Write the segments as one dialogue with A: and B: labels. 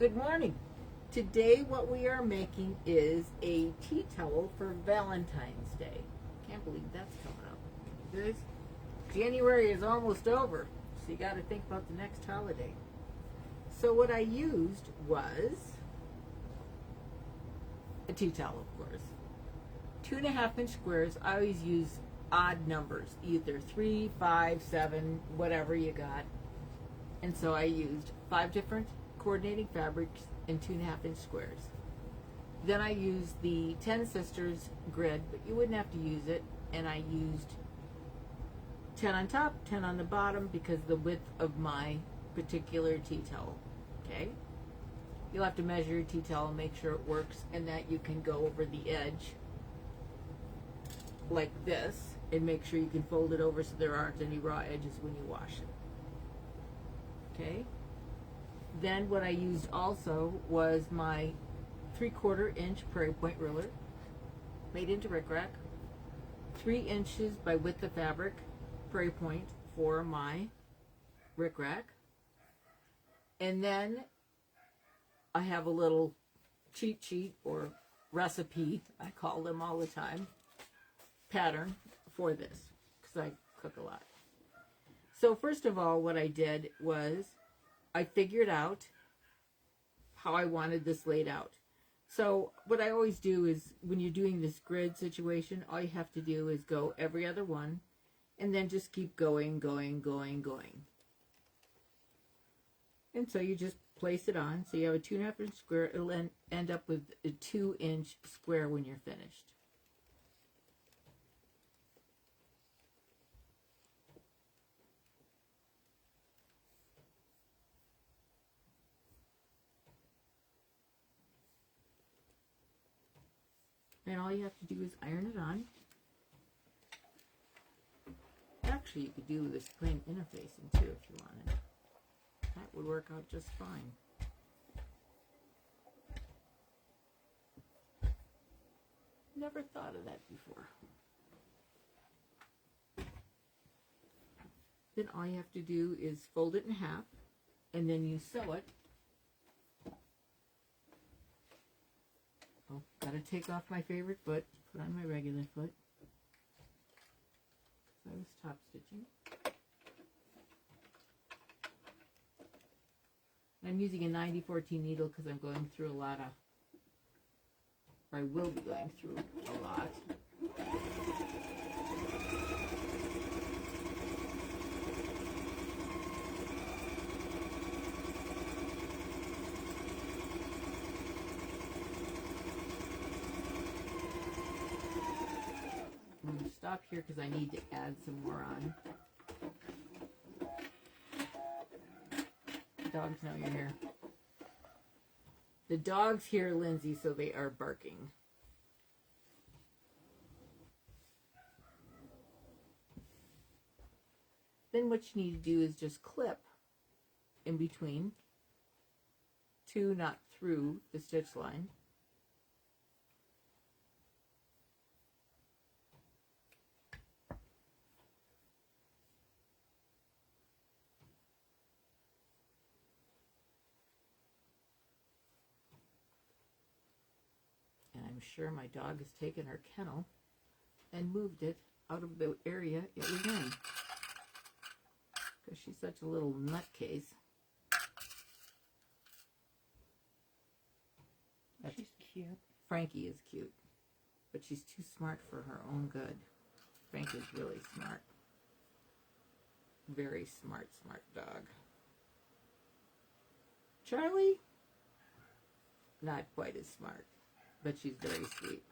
A: Good morning. Today what we are making is a tea towel for Valentine's Day. Can't believe that's coming up. This January is almost over, so you got to think about the next holiday. So what I used was a tea towel, of course. 2.5-inch squares. I always use odd numbers, either 3, 5, 7, whatever you got. And so I used 5 different coordinating fabrics in 2.5-inch squares. Then I used the 10 Sisters grid, but you wouldn't have to use it. And I used 10 on top, 10 on the bottom because the width of my particular tea towel. Okay? You'll have to measure your tea towel and make sure it works and that you can go over the edge like this and make sure you can fold it over so there aren't any raw edges when you wash it. Okay? Then what I used also was my 3/4-inch Prairie Point ruler, made into rickrack, 3 inches by width of fabric, Prairie Point for my rickrack. And then I have a little cheat sheet or recipe, I call them all the time, pattern for this because I cook a lot. So first of all, what I did was I figured out how I wanted this laid out. So what I always do is when you're doing this grid situation, all you have to do is go every other one and then just keep going. And so you just place it on. So you have a 2.5-inch square. It'll end up with a 2-inch square when you're finished. And all you have to do is iron it on. Actually, you could do this plain interfacing too if you wanted. That would work out just fine. Never thought of that before. Then all you have to do is fold it in half and then you sew it. Oh, gotta take off my favorite foot, put on my regular foot. So I was top stitching. I'm using a 90-14 needle because I'm going through a lot of, or I will be going through a lot. I'm going to stop here because I need to add some more on. The dogs know you're here. The dogs hear Lindsay, so they are barking. Then what you need to do is just clip in between to, not through, the stitch line. I'm sure my dog has taken her kennel and moved it out of the area it was in. Because she's such a little nutcase.
B: She's cute.
A: Frankie is cute. But she's too smart for her own good. Frankie's really smart. Very smart dog. Charlie? Not quite as smart. But she's very sweet.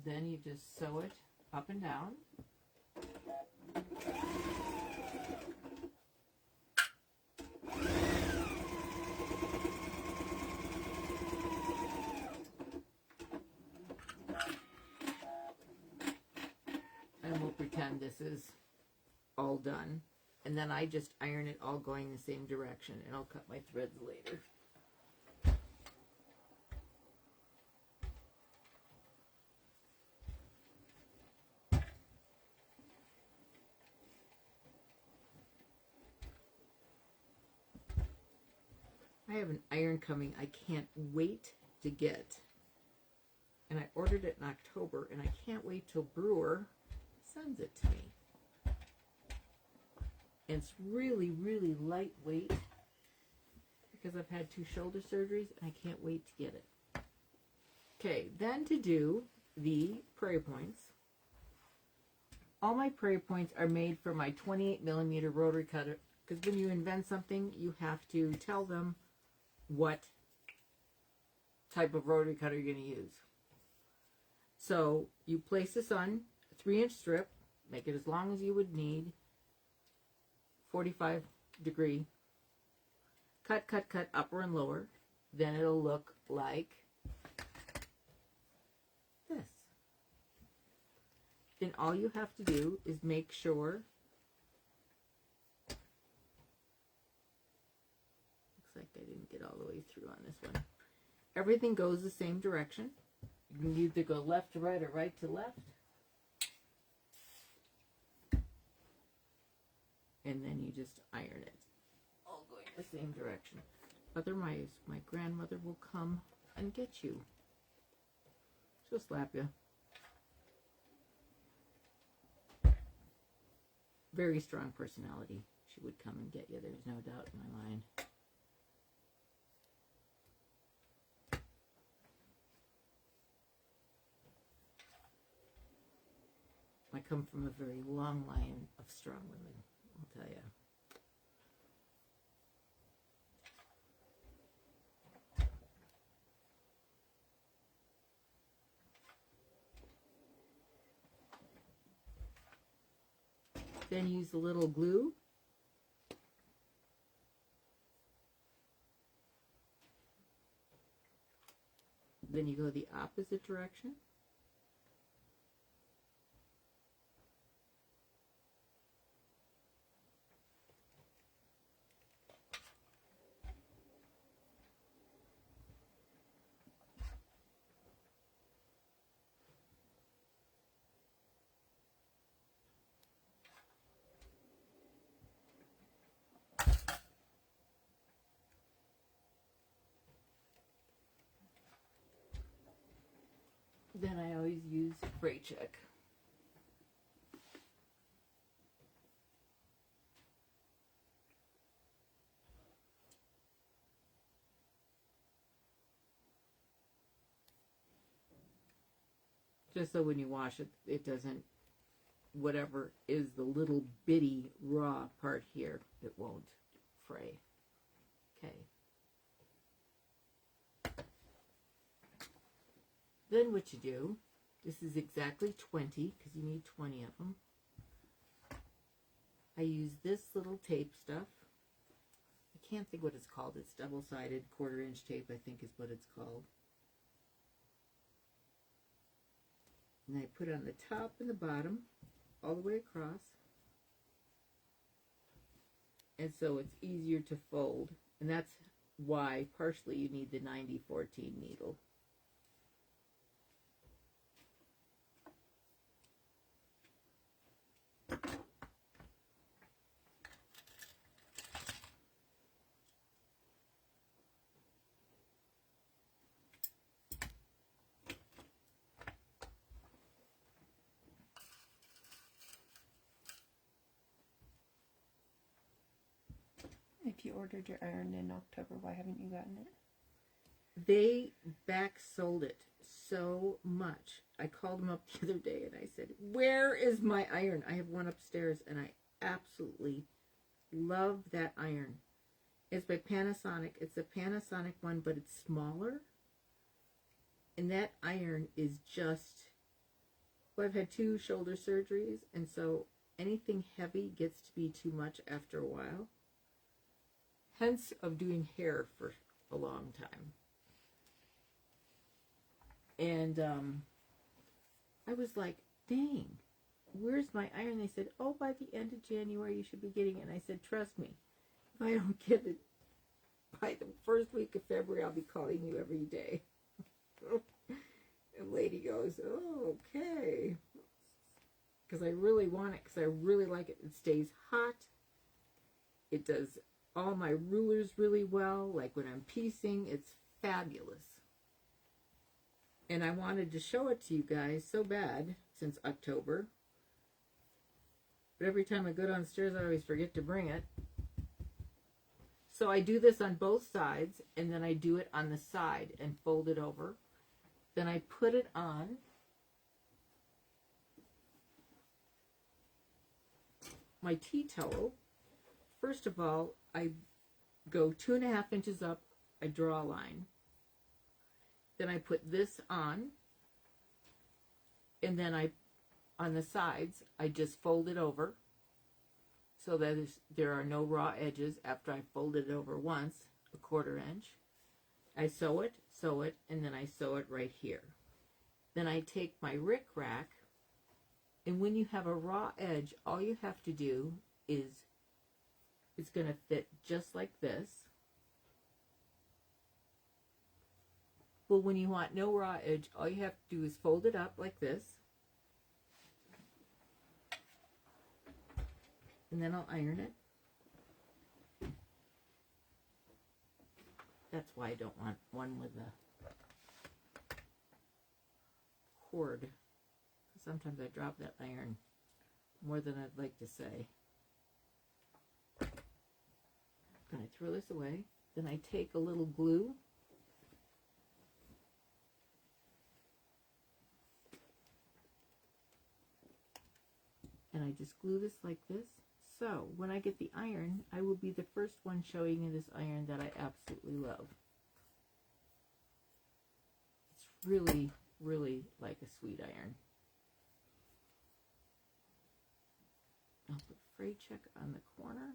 A: Then you just sew it up and down. And we'll pretend this is all done. And then I just iron it all going the same direction, and I'll cut my threads later. I have an iron coming I can't wait to get. And I ordered it in October, and I can't wait till Brewer sends it to me. And it's really, really lightweight because I've had 2 shoulder surgeries, and I can't wait to get it. Okay, then to do the prairie points. All my prairie points are made for my 28mm rotary cutter, because when you invent something, you have to tell them what type of rotary cutter you're going to use. So you place this on a 3-inch strip, make it as long as you would need, 45 degree, cut, upper and lower, then it'll look like this. Then all you have to do is make sure, looks like I didn't get all the way through on this one, everything goes the same direction. You can either go left to right or right to left. And then you just iron it, all going the same direction. Otherwise, my grandmother will come and get you. She'll slap you. Very strong personality. She would come and get you, there's no doubt in my mind. I come from a very long line of strong women, I'll tell you. Then use a little glue. Then you go the opposite direction. Then I always use fray check. Just so when you wash it, it doesn't, whatever is the little bitty raw part here, it won't fray. Okay. Then what you do, this is exactly 20, because you need 20 of them. I use this little tape stuff. I can't think what it's called. It's double-sided, 1/4-inch tape, I think is what it's called. And I put it on the top and the bottom, all the way across. And so it's easier to fold. And that's why, partially, you need the 90-14 needle.
B: If you ordered your iron in October, why haven't you gotten it?
A: They back sold it so much. I called them up the other day and I said, where is my iron? I have one upstairs and I absolutely love that iron. It's by Panasonic. It's a Panasonic one, but it's smaller. And that iron is just, well, I've had 2 shoulder surgeries, and so anything heavy gets to be too much after a while. Hence of doing hair for a long time. And I was like, dang, where's my iron? They said, oh, by the end of January you should be getting it. And I said, trust me, if I don't get it by the first week of February, I'll be calling you every day. And lady goes, oh, okay. Because I really want it, because I really like it. It stays hot. It does all my rulers really well. Like when I'm piecing, it's fabulous. And I wanted to show it to you guys so bad since October. But every time I go downstairs, I always forget to bring it. So I do this on both sides, and then I do it on the side and fold it over. Then I put it on. My tea towel. First of all, I go 2.5 inches up, I draw a line. Then I put this on, and then on the sides, I just fold it over so that there are no raw edges after I folded it over once, 1/4 inch. I sew it, and then I sew it right here. Then I take my Rick Rack, and when you have a raw edge, all you have to do is, it's going to fit just like this. Well, when you want no raw edge, all you have to do is fold it up like this. And then I'll iron it. That's why I don't want one with a cord. Sometimes I drop that iron more than I'd like to say. I'm going to throw this away. Then I take a little glue. And I just glue this like this. So when I get the iron, I will be the first one showing you this iron that I absolutely love. It's really, really like a sweet iron. I'll put fray check on the corner.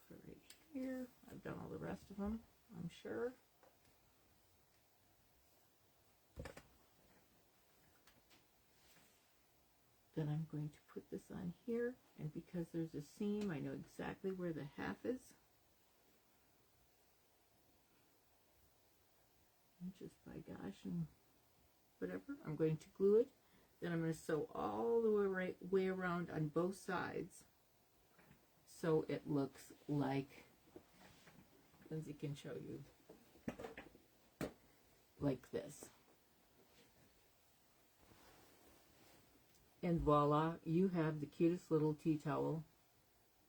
A: Put it right here. I've done all the rest of them, I'm sure. Then I'm going to put this on here, and because there's a seam, I know exactly where the half is. And just by gosh and whatever, I'm going to glue it. Then I'm going to sew all the way around on both sides so it looks like, Lindsay can show you, like this. And voila, you have the cutest little tea towel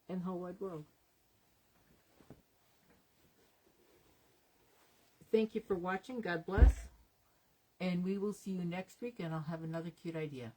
A: in the whole wide world. Thank you for watching. God bless. And we will see you next week, and I'll have another cute idea.